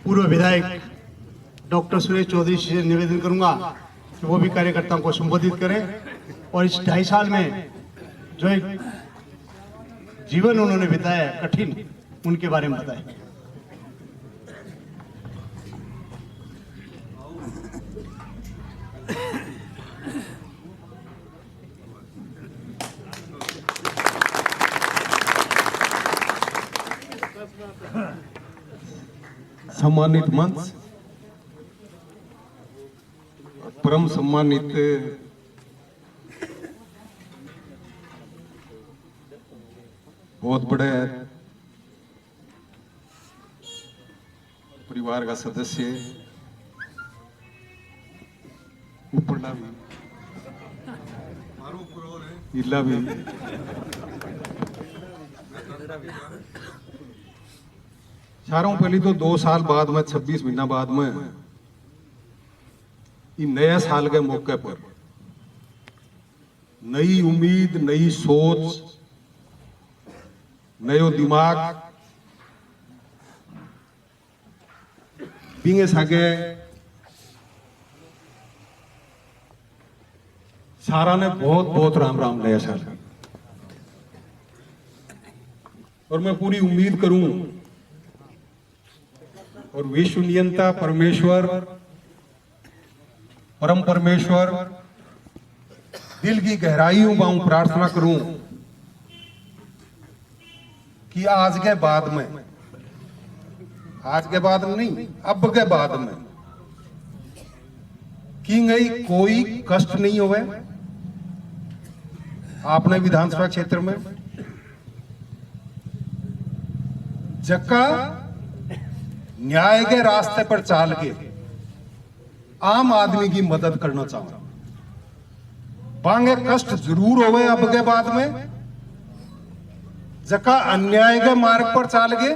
पूर्व विधायक डॉक्टर सुरेश चौधरी से निवेदन करूंगा कि वो भी कार्यकर्ताओं को संबोधित करें और इस 2.5 साल में जो एक जीवन उन्होंने बिताया कठिन, उनके बारे में बताएं। सम्मानित मंच, परम सम्मानित बहुत बड़े परिवार का सदस्य, उपरला भी इला भी चारों, पहली तो 2 साल बाद में 26 महीना बाद में ये नया साल के मौके पर नई उम्मीद, नई सोच, नयो दिमाग बिंगे सागे सारा ने बहुत बहुत राम राम नया साल। और मैं पूरी उम्मीद करूं और विश्व नियंता परमेश्वर, परम परमेश्वर दिल की गहराइयों में प्रार्थना करूं कि आज के बाद में नहीं, अब के बाद में कि गई कोई कष्ट नहीं होवे आपने विधानसभा क्षेत्र में, जक्का न्याय के रास्ते पर चाल के आम आदमी की मदद करना चाहूंगा। बांगे कष्ट जरूर होवे अब के बाद में, जका अन्याय के मार्ग पर चाल गए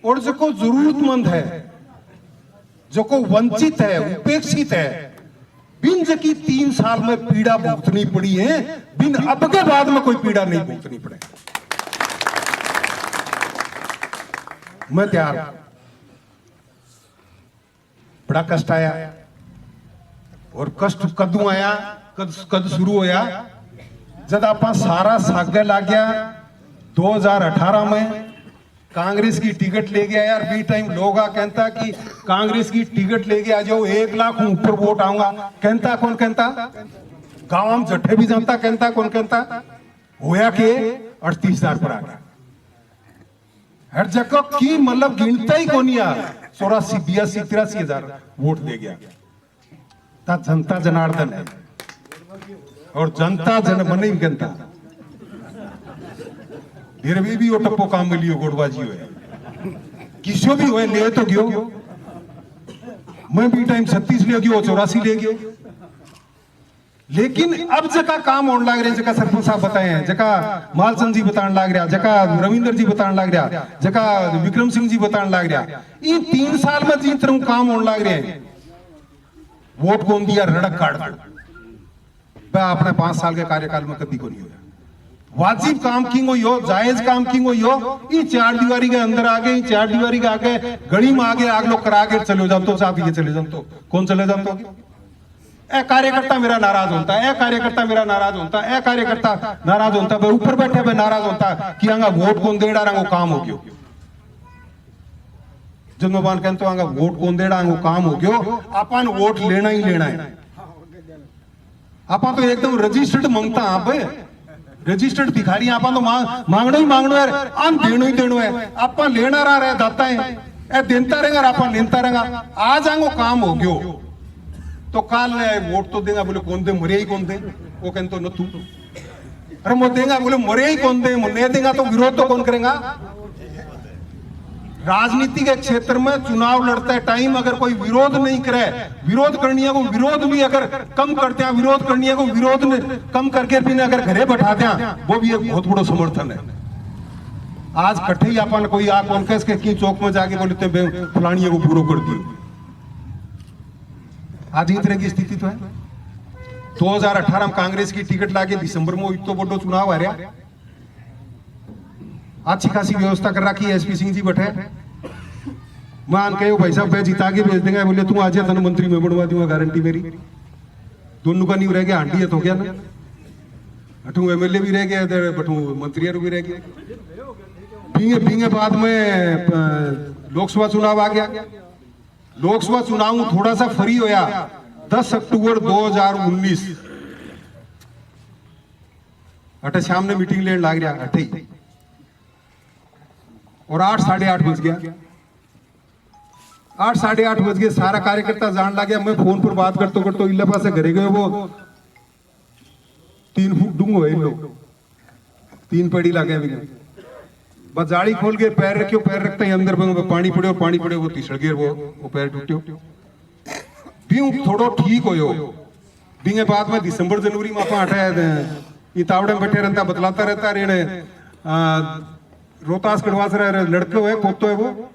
और जो को जरूरतमंद है, जो को वंचित है, उपेक्षित है, बिन जकी 3 साल में पीड़ा भुगतनी पड़ी है, बिन अब के बाद में कोई पीड़ा नहीं भुगतनी पड़े। मैं तैयार। बड़ा कष्ट आया और कष्ट कदू आया, कद शुरू होया जब आप सारा सागे लाग गया 2018 में कांग्रेस की टिकट ले गया। यार बी टाइम लोग कहता कि कांग्रेस की टिकट ले गया जो 1 लाख ऊपर वोट आऊंगा, कहता कौन कहता, गांव में जट्ठे भी जानता, कहता कौन कहता, होया के 38,000 पर आ गया। हर जगह की मतलब गिनता ही कौन, 84, 82, 83,000 वोट दे गया। ता जनता जनार्दन है और जनता जन बने कहता फिर भी वो टप्पो काम में लियो गोड़बाजी हुए किसो भी हुए ले तो गयो। मैं भी टाइम 36 ले गयो, 84 ले गयो। लेकिन अब जका काम होने लग रहे, जका सरपंच साहब बताए हैं, जका मालचंद जी बताने लग रहा, जका रविंदर जी बताने लग रहा, जका विक्रम सिंह जी बताने लग रहा, इन 3 साल में जिन तरह काम होने लग रहे हैं, वोट कौन दिया रड़क काट दो। अपने 5 साल के कार्यकाल में कभी को नहीं हुआ। वाजिब काम किंग हो, जायज काम किंग हो, ये 4 दीवारी के अंदर आ गए, 4 दीवारी के आगे गली में आगे आग लोग करा के चले जाओ तो साहब ये चले जाओ तो कौन चले जाओ तो ए कार्यकर्ता मेरा नाराज होता है, ए कार्यकर्ता मेरा नाराज होता है, ए कार्यकर्ता नाराज होता है, ऊपर बैठे पे नाराज होता कि आंगा वोट कौन देड़ा रंगो काम हो गयो। जब मैं कहते आंगा वोट कौन देड़ा रंगो काम हो गयो, अपन वोट लेना ही लेना है। अपन तो एकदम रजिस्टर्ड मांगता, आप रजिस्टर्ड भिखारी, अपन तो मांगना ही मांगना है, आन देनो ही देनो है। अपन लेना रहा दाता है, ए देता रहेगा, अपन लेता रहेगा। आज आंगो काम हो गयो तो काल वोट तो देगा, बोले कौन दे, मरे ही कौन दे, वो कहते न तू, अरे मैं देगा, बोले मरे ही कौन दे, नहीं देगा तो विरोध तो कौन करेगा। राजनीति के क्षेत्र में चुनाव लड़ते टाइम अगर कोई विरोध नहीं करे, विरोध करनी है को विरोध भी अगर कम करते हैं, विरोध करनी है को विरोध कम करके भी अगर घरे बैठा दें, वो भी एक बहुत बड़ा समर्थन है। आज कट्ठे ही अपन कोई आ कौन के चौक में जाके बोलते फलानी को पूरा कर दियो। आज इस तरह की स्थिति तो है। 2018 में कांग्रेस की टिकट लाके दिसंबर में इतो बड़ो चुनाव आ रहा, अच्छी खासी व्यवस्था कर रखी है, एसपी सिंह जी बैठे, मान कहो भाई साहब मैं जिता के भेज देंगे, बोले तू आज तेन मंत्री में बनवा दूंगा, गारंटी मेरी। दोनों का नहीं रह गया, हांडी तो हो गया ना, अठू एमएलए भी रह गया, बठू मंत्री भी रह गया। बींगे बाद में लोकसभा चुनाव आ गया। लोकसभा चुनाव थोड़ा सा फ्री होया 10 अक्टूबर 2019 अटे शाम ने मीटिंग लेने लग गया अठे ही, और 8 साढ़े 8 बज गया। 8 साढ़े 8 बज गए, सारा कार्यकर्ता जान लग गया। मैं फोन पर बात करते करते इल्ले पासे घरे गए, वो 3 फुट डूंग हुए लोग, 3 पेड़ी लगे भी बस जाली खोल के पैर रखे, पैर रखते ही अंदर पानी पड़े, और पानी पड़े वो तिसड़ गए, वो पैर टूटे। भी थोड़ो ठीक हो बींगे बाद में दिसंबर जनवरी में अपना हटाया तावड़े में बैठे रहता, बतलाता रहता रेने रोहतास कड़वास रहे लड़के हुए पोतो है वो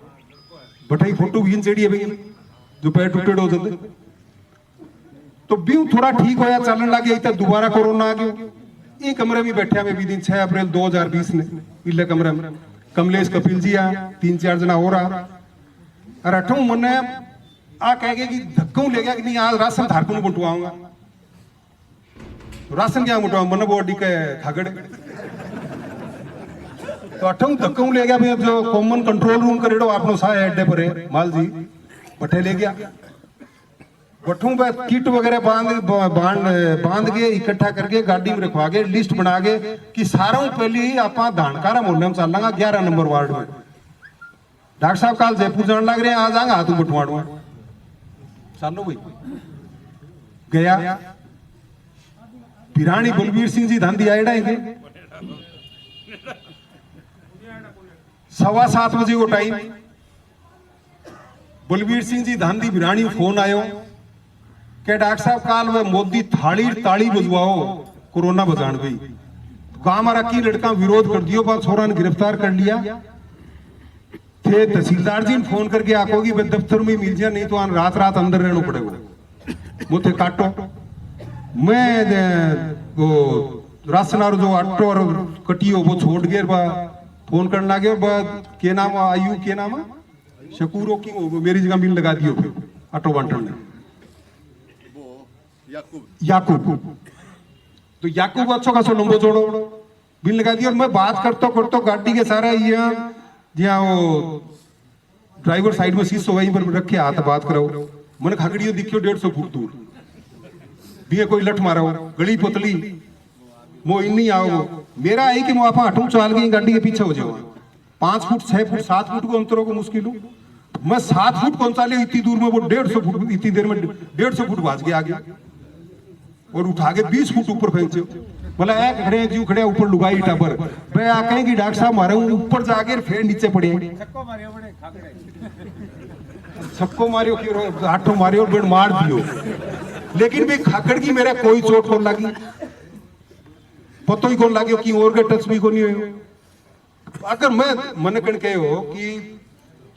बटाई फोटो भी चढ़ी है भैया जो पैर टूटे हो जाते। तो भी थोड़ा ठीक होया, चलने लगे, तब दोबारा कोरोना आ गया। ये कमरे में बैठे में भी दिन 6 अप्रैल 2020 ने इले कमरे में कमलेश कपिल जी आया, 3-4 जना हो रहा, और अठों मन आ कह गए कि धक्कों ले गया कि नहीं आज राशन धारकों को बंटवाऊंगा। राशन क्या बंटवा मन बॉडी के खागड़, तो अठों धक्कों ले गया जो कॉमन कंट्रोल रूम करेडो आपनो सा हेड परे माल जी बठे ले गया। बठू पे किट वगैरह बांध के इकट्ठा करके गाड़ी में रखवा के लिस्ट बना के कि सारों पहले ही आप धानकारा मोहल्ले में चलना 11 नंबर वार्ड में। डॉक्टर साहब कल जयपुर जाने लग रहे हैं, आ जाएंगे हाथ बंटवाड़वा चलो भाई। गया पिरानी बलबीर सिंह जी धांधी आए डाएंगे 7:15 बजे वो टाइम, बलबीर सिंह जी धांधी बिरानी फोन आयो के डॉक्टर साहब काल वे मोदी थाली ताली बजवाओ कोरोना बचाने गई। गांव हमारा की लड़का विरोध कर दियो, बात छोरा ने गिरफ्तार कर लिया थे। तहसीलदार जी ने फोन करके आकोगी वे दफ्तर में मिल जाए, नहीं तो रात रात अंदर रहना पड़ेगा। मुझे काटो मैं वो राशन और जो आटो और कटियो वो छोड़ गए, फोन करने लगे के नाम आयु के नाम शकूरो की मेरी जगह बिल लगा दियो फिर ऑटो बांटन ने याकूब। तो याकूब अच्छो खासो लंबो जोड़ो बिल लगा दिया। और मैं बात करतो गाड़ी के सारा यहाँ वो ड्राइवर साइड में शीशो वहीं पर रखे हाथ बात करो। मैंने खागड़ियों दिखियो 150 फुट दूर भी कोई लठ मारा हो, गली पतली वो इन्नी आओ। मेरा है कि मैं आप हटू चाल गई गाड़ी के पीछे हो जाओ। 5 फुट 6 फुट 7 फुट को अंतरों को मुश्किल हूँ। मैं 7 फुट कौन सा ले इतनी दूर में, वो 150 फुट इतनी देर में 150 फुट भाज के आ गया और उठा के 20 फुट ऊपर फेंचे। बोला एक खड़े जीव खड़े ऊपर लुगाई टापर मैं आ कहेंगी डॉक्टर साहब मारे ऊपर जाके फिर नीचे पड़े सबको मारियो कि आठों मारियो और बेड मार दियो। लेकिन भी खाकड़ की मेरा कोई चोट कौन लगी, पतो ही कौन लगे कि और के टच भी को नहीं हो। अगर मैं मन कण कहे हो कि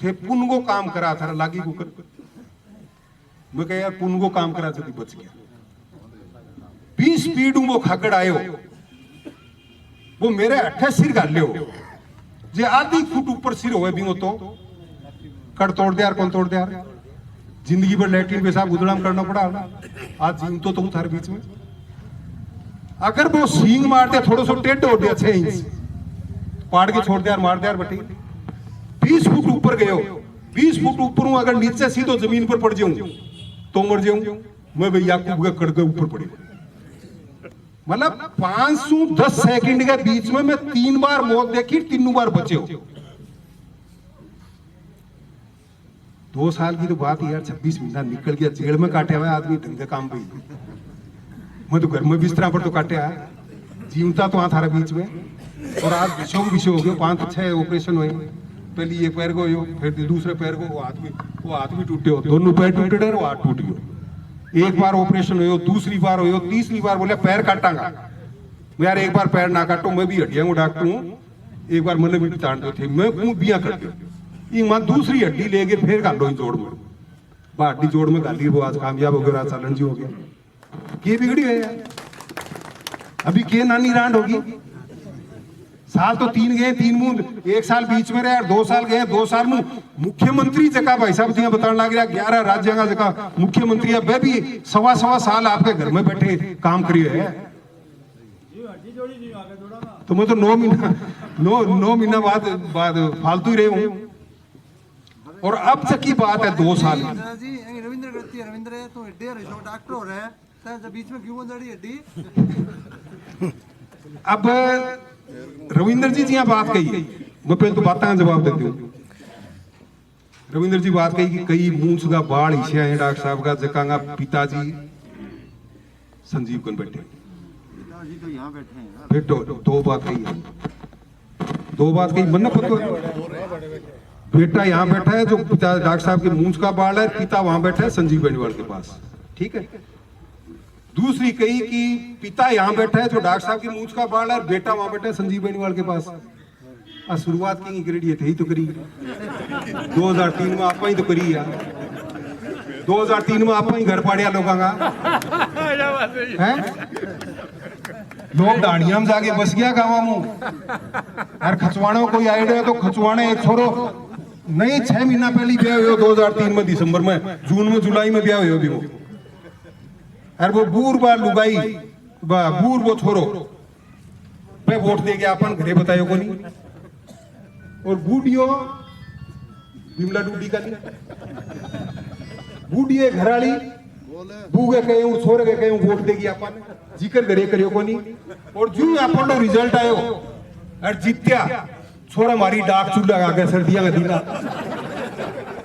थे पुनगो काम करा था लागी को मैं कह यार पुनगो काम करा जल्दी बच गया। 20 स्पीड वो खाकड़ आयो वो मेरे 28 सिर गाल लियो जे आधी फुट ऊपर सिर होए भी तो कड़ तोड़ दे यार, कौन तोड़ दे यार। जिंदगी भर लैट्रिन पेशाब गुदड़ाम करना पड़ा आज जीव तो तुम थारे बीच में। अगर वो सींग मारते थोड़ा सा टेढ़ हो गया 6 इंच पाड़ के छोड़ दे यार, मार दे यार बटी। 20 फुट ऊपर गयो, 20 फुट ऊपर हूं, अगर नीचे सीधो जमीन पर पड़ जाऊं तो मर जाऊं मैं भैया को कड़ के ऊपर पड़ी। मतलब 510 सेकंड के बीच में मैं 3 बार मौत देखी, 3 बार बचे हो। 2 साल की तो बात यार, 26 महीना निकल गया, जेल में काटे हुए आदमी ढंगे काम पे। मैं तो घर में बिस्तरा पर तो काटे आया, जीवता तो वहां थारा बीच में। और आज विषय हो गया, 5-6 ऑपरेशन हुए। पहले एक पैर को हो, फिर दूसरे पैर को वो हाथ भी टूटे हो, दोनों पैर टूटे और हाथ टूट गयो। एक बार ऑपरेशन हो, दूसरी बार हो, तीसरी बार बोले पैर काटांगा। यार एक बार पैर ना काटो, मैं भी हड्डियां को डॉक्टर हूँ, एक बार मैंने भी तान दो थे, मैं बिया कर दो मां दूसरी हड्डी लेके फिर गालो ही जोड़ में हड्डी जोड़ में गाली वो आज कामयाब हो गया, चालन जी हो गया। के बिगड़ी है यार, अभी के नानी रांड होगी साल तो 3 गए, 3 मुंह 1 साल बीच में रहे, 2 साल गए, 2 साल मुंह मुख्यमंत्री जगह भाई साहब जी बताने लग रहा 11 राज्य का जगह मुख्यमंत्री है, वह भी सवा साल आपके घर में बैठे काम करिए है। तो मैं तो 9 महीना बाद फालतू ही रहे हूं। और अब तक की बात है 2 साल की। जी रविंद्र है तो डॉक्टर हो रहे हैं सर, बीच में क्यों बंद हड्डी? अब रविंद्र जी यहाँ बात कही, मैं पहले तो बात का जवाब देती हूँ। रविंद्र जी बात कही कि कई मूंछ का बाढ़ हिस्सा है डॉक्टर साहब का जकांगा पिताजी संजीव कन बैठे पिताजी तो यहाँ बैठे हैं। फिर दो बात कही है, 2 बात कही मन पता बेटा यहाँ बैठा है जो पिता डॉक्टर साहब के मूंछ का बाढ़ है, पिता वहां बैठा है संजीव बेनीवाल के पास, ठीक है। दूसरी कही कि पिता यहाँ बैठा है जो डॉक्टर साहब के मूंछ का बाढ़ है, बेटा वहां बैठा है संजीव बेनीवाल के पास। शुरुआत की ग्रेडी थे ही तो करी 2003 में आप ही तो करी यार, 2003 में आप ही घर पाड़िया लोगों का है, लोग डाणिया में जाके बस गया गाँव में। यार खचवाने कोई आइडिया तो खचवाने एक छोरो नहीं 6 महीना पहले ब्याह हुआ 2003 में दिसंबर में, जून में जुलाई में ब्याह हुआ भी वो। अरे वो बूर बार लुगाई बूर वो छोरो पे वोट दे गया अपन घरे बतायो को नहीं, और बूढ़ियो बिमला डूडी का नहीं, बूढ़िए घराली बूगे कहे छोरे के कहे वोट देगी अपन जिक्र घरे करियो को नहीं। और जो अपन लो रिजल्ट आयो और जीत्या छोरा मारी डाक चूल्हा आगे सर्दियां का दीना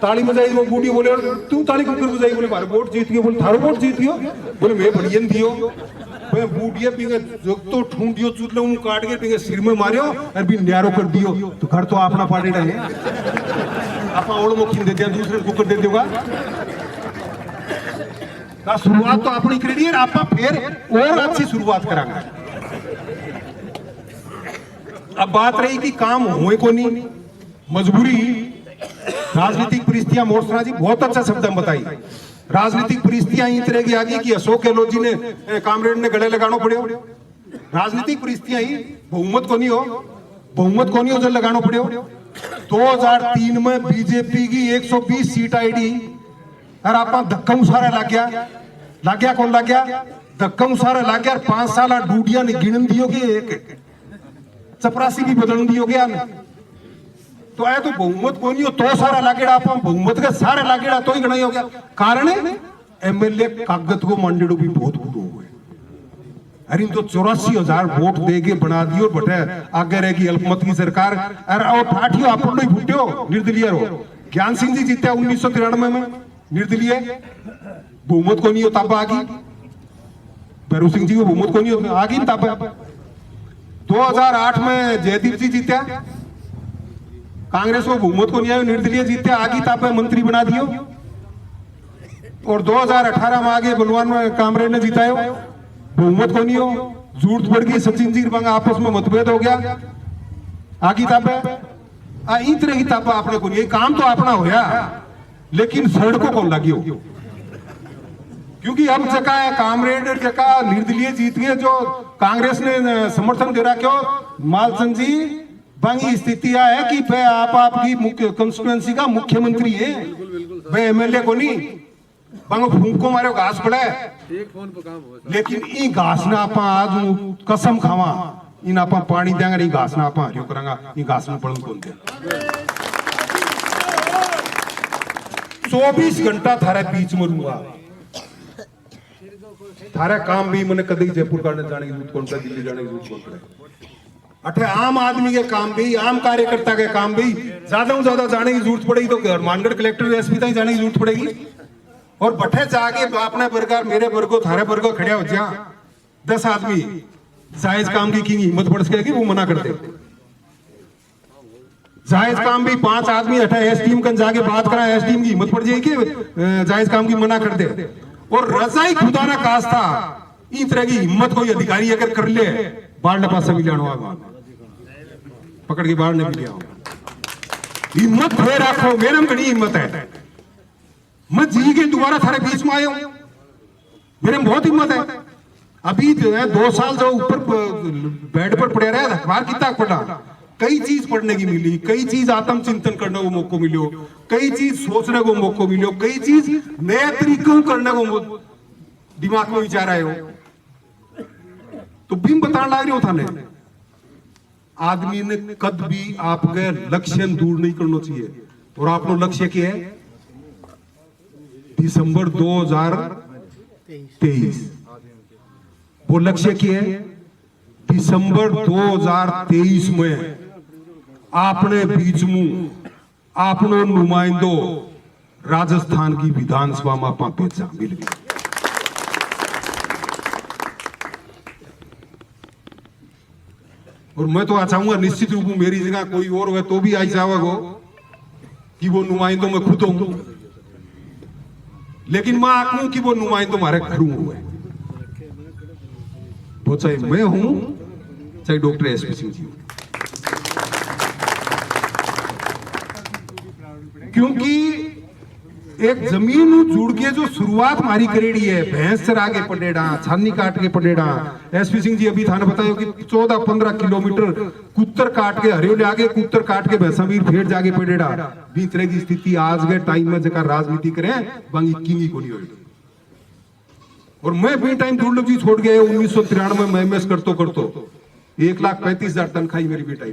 ताली बजाई, वो बूढ़ी बोले तू ताली कुकर बजाई, बोले मारे वोट जीत गयो, बोले थारो वोट जीत गयो, बोले मैं बढ़िया दियो। मैं बूढ़िया पिंगे जग तो ठूंडियो चूल्हा मुंह काट के पिंगे सिर में मारियो और भी न्यारो कर दियो। तो घर तो अपना पार्टी रहे आपा ओड़ मुखी दे दिया, दूसरे कुकर दे देगा। का शुरुआत तो अपनी करी है, आपा फिर और अच्छी शुरुआत करांगे। अब बात रही कि काम हुए को नहीं, मजबूरी राजनीतिक परिस्थितियां मोर्चा जी बहुत अच्छा शब्द में बताई। राजनीतिक परिस्थितियां इस तरह की आ गई कि अशोक गहलोत जी ने कामरेड ने गले लगाना पड़े। राजनीतिक परिस्थितियां ही बहुमत को नहीं हो जब लगाना पड़े। 2003 में बीजेपी की 120 सीट आई और आप धक्का मुसारा लग गया कौन लग गया धक्का मुसारा लग गया। 5 साल डूडिया ने गिनन दियो कि एक चपरासी भी बदल दियो गया तो आया तो बहुमत को नहीं हो तो सारा लागेड़ा आप बहुमत का सारा लागेड़ा तो ही गणाई हो गया। कारण एमएलए कागज को मंडेड़ो भी बहुत बुरो हुए। अरे तो 84,000 वोट देके बना दियो बटे आगे रहेगी अल्पमत की सरकार। अरे ठाठियो अपन ही फुटियो निर्दलीय हो। ज्ञान सिंह जी जीते 1993 में निर्दलीय, बहुमत को नहीं हो तब आगी। भैरू सिंह जी को बहुमत को नहीं हो आगी तब। 2008 में जयदीप जी जीते, कांग्रेस को बहुमत को नहीं आयो, निर्दलीय जीते आगे तब मंत्री बना दियो। और 2018 में आगे बलवान में कामरेड ने जीतायो, बहुमत को नहीं हो, जरूरत पड़ गई सचिन जी बंग आपस में मतभेद हो गया आगे तब इन तरह की तब आपने को नहीं काम तो अपना होया लेकिन सड़कों को लगियो। क्योंकि अब जगह है कामरेड जगह निर्दलीय जीत गए जो कांग्रेस ने समर्थन दे रहा क्यों मालचंद जी बंगी स्थिति है कि आप आपकी मुख्य कंस्टिट्यूएंसी का मुख्यमंत्री है, वे एमएलए को नहीं बंग फूंक को मारे घास पड़ा है। लेकिन ई घास ना आप आज कसम खावा इन आप पानी देंगे नहीं घास ना आप हरियो करांगा ई घास में पड़न कौन दे। 24 घंटा थारे बीच में रहूंगा, थारा काम भी मैंने कभी जयपुर करने जाने की जरूरत कौन पड़े, दिल्ली जाने की जरूरत कौन पड़े। अठे आम आदमी के काम भी आम कार्यकर्ता के काम भी ज्यादा से ज्यादा जाने की जरूरत पड़ेगी तो मानगढ़ कलेक्टर एसपी तक जाने की जरूरत पड़ेगी। और बठे जाके अपने वर्ग मेरे वर्गो थारे वर्गो खड़े हो जा 10 आदमी जायज काम की हिम्मत बढ़ सकेगी वो मना कर दे। जायज काम भी 5 आदमी अठे एसडीएम कन जाके बात करा एसडीएम की हिम्मत पड़ जाएगी जायज काम की मना कर दे। और रजाई खुदा ना काश था इस तरह की हिम्मत कोई अधिकारी अगर कर ले बाढ़ ने पास भी जानो पकड़ के बाहर नहीं लिया। हिम्मत फिर रखो मेरे में बड़ी हिम्मत है, मैं जी के दोबारा थारे बीच में आया हूं, मेरे में बहुत हिम्मत है। अभी जो है 2 साल जो ऊपर बेड पर पड़े रहे अखबार कितना पढ़ा, कई चीज पढ़ने की मिली, कई चीज आत्मचिंतन करने को मौको मिलो, कई चीज सोचने को मौको मिलो, कई चीज नए तरीकों करने को दिमाग में विचार आए हो। तो बीम बताने लग रहे हो थाने आदमी ने कद भी आपके लक्ष्य दूर नहीं करना चाहिए। और आपको लक्ष्य क्या है? दिसंबर 2023 वो लक्ष्य क्या है? दिसंबर 2023 में आपने बीच में आपनो नुमाइंदो राजस्थान की विधानसभा में आपा भेजा मिल गया। और मैं तो चाहूंगा निश्चित रूप में मेरी जगह कोई और हो तो भी आई चाहेगा कि वो नुमाइंदों में खुद हूं, लेकिन मैं आखूं कि वो नुमाइंदों हमारे घरों हुए, वो चाहे मैं हूं चाहे डॉक्टर एसपी सिंह जी हो। क्योंकि एक जमीन जुड़ के जो शुरुआत हमारी करेड़ी है, भैंस चरा के पड़ेड़ा, छानी काट के पड़ेड़ा। एसपी सिंह जी अभी थाने बताया कि 14-15 किलोमीटर कुत्तर काट के हरियोले आगे कुत्तर काट के भैंसावीर फेर जाके पड़ेड़ा। भी तरह की स्थिति आज के टाइम में जगह राजनीति करें बंगी किंगी को नहीं होगी। और मैं भी टाइम दुर्लभ जी छोड़ गया 1993 में एमएस करतो 1,35,000 तनख्वाही मेरी बेटा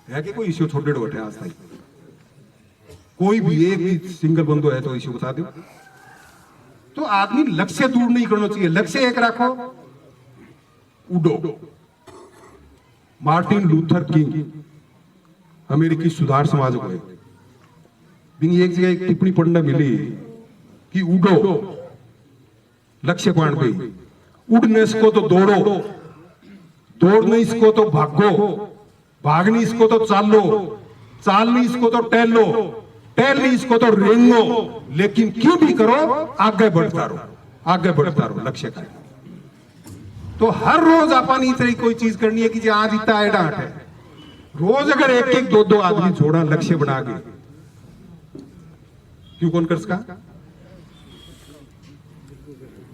है कि कोई इश्यू छोटे बैठे आज तक कोई भी एक भी सिंगल बंदो है तो इश्यू बता दो। तो आदमी लक्ष्य दूर नहीं करना चाहिए, लक्ष्य एक रखो उडो। मार्टिन लूथर किंग अमेरिकी सुधार समाज को एक जगह एक टिप्पणी पढ़ने मिली कि उडो लक्ष्य पाण पे, उड़ने इसको तो दौड़ो, दौड़ने इसको तो भागो, भागने इसको तो चालो, चालने इसको तो टहलो, टहलने इसको तो रेंगो, लेकिन क्यों भी करो आगे बढ़ता रहो, आगे बढ़ता रहो लक्ष्य का। तो हर रोज अपन इस तरह कोई चीज करनी है कि जो आज इतना है डांट है, रोज अगर एक एक दो दो आदमी जोड़ा लक्ष्य बना के क्यों कौन कर सका।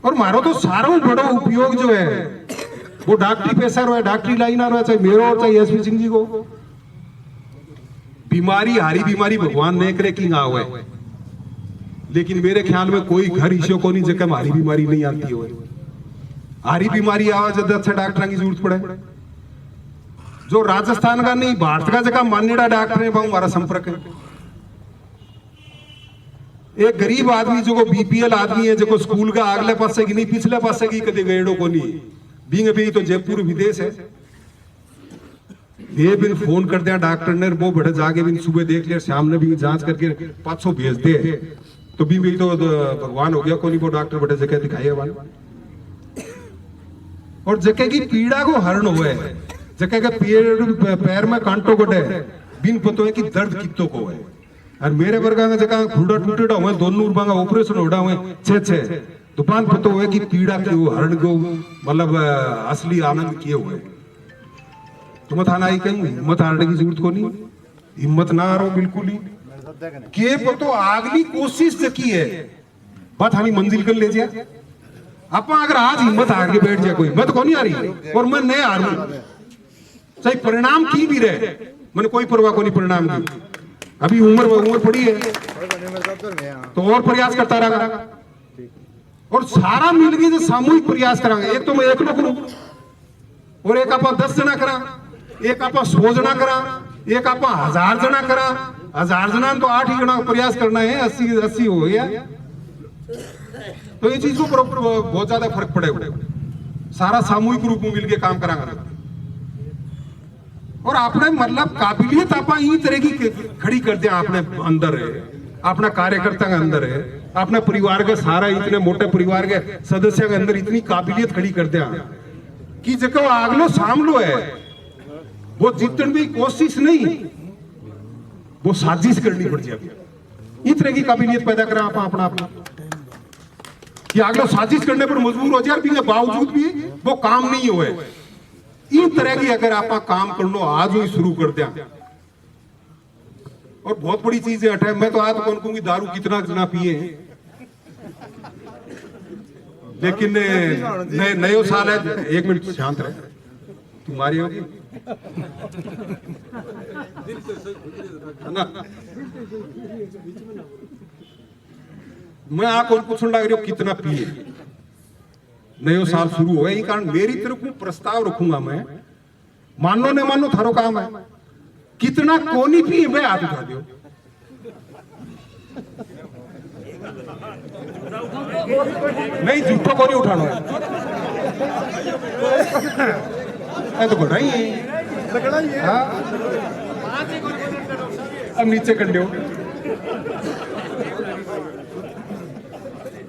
और मारो तो सारों बड़ो उपयोग जो है वो डॉक्टरी पैसा रहा है, डॉक्टरी लाइन आ रहा है, चाहे मेरो और चाहे एसपी सिंह जी को। बीमारी हारी बीमारी भगवान ने करे कि ना हुए, लेकिन मेरे ख्याल में कोई घर ईशो को नहीं जगह हारी बीमारी नहीं आती हो। हारी बीमारी आवा जब अच्छा डॉक्टर की जरूरत पड़े। जो राजस्थान का नहीं भारत का जगह मान्यता डॉक्टर है वह हमारा संपर्क है। एक गरीब आदमी जो बीपीएल आदमी है जो स्कूल का अगले पासे की नहीं पिछले पासे की कदे गएड़ो को नहीं बींग भी तो जयपुर विदेश है। ये बिन फोन कर दिया डॉक्टर ने वो बड़े जाके बिन सुबह देख लिया शाम ने भी जांच करके 500 भेज दे तो भी तो भगवान हो गया कोनी वो डॉक्टर बड़े जगह दिखाई है। और जगह की पीड़ा को हरण हुए जगह के पैर में कांटो कटे बिन पतो है कि दर्द कितो को है। और मेरे वर्गा में जगह खुड़ा टूटेड़ा हुए दोनों बांगा ऑपरेशन होड़ा हुए छे दुकान पतो हुए कि पीड़ा क्यों हरण को मतलब असली आनंद किए हुए। तो मत आना ही कहीं हिम्मत हारने की जरूरत को नहीं, हिम्मत ना हारो बिल्कुल ही के पतो आगली कोशिश की है बात हानी मंजिल कर ले जा। आप अगर आज हिम्मत हार के बैठ जाए कोई मत को नहीं आ रही और मैं नहीं हारू चाहे परिणाम की भी रहे मैंने कोई परवाह को नहीं परिणाम की। अभी उम्र पड़ी है तो और प्रयास करता रहेगा और सारा मिलके जो सामूहिक प्रयास करांगे। एक तो मैं एक लोग करूं और एक आप 10 जना करा, एक आप 100 जना करा, एक आप 1000 जना करा। 1000 जना तो 8 ही जना प्रयास करना है, 80 हो गया। तो ये चीज को बहुत ज्यादा फर्क पड़ेगा। सारा सामूहिक रूप में मिलके काम करांगे और आपने मतलब काबिलियत आप तरह की खड़ी कर दिया आपने अंदर है, अपना कार्यकर्ता के अंदर है, अपने परिवार के सारा इतने मोटे परिवार के सदस्य के अंदर इतनी काबिलियत खड़ी कर दिया कि जगह आगलो सामलो है वो जीतने की कोशिश नहीं वो साजिश करनी पड़ जाती। इस तरह की काबिलियत पैदा करा अपना कि आगलो साजिश करने पर मजबूर हो जाए भी बावजूद भी वो काम नहीं हुए। इन तरह की अगर आप काम कर लो आज ही शुरू कर दिया और बहुत बड़ी चीज है। मैं तो आज कौन कहूंगी दारू कितना जना पिए लेकिन नयो साल है, 1 मिनट शांत रहे, तुम्हारी होगी है ना। मैं आपको पूछने लग रही हूँ कितना पिए, नयो साल शुरू हो, यही कारण मेरी तरफ को प्रस्ताव रखूंगा मैं, मानो न मानो थारो काम है, कितना कोनी पिए मैं हाथ उठा दियो। नहीं झूठो को नहीं उठाना है तो घोड़ा ही है। हाँ? अब नीचे कर दो।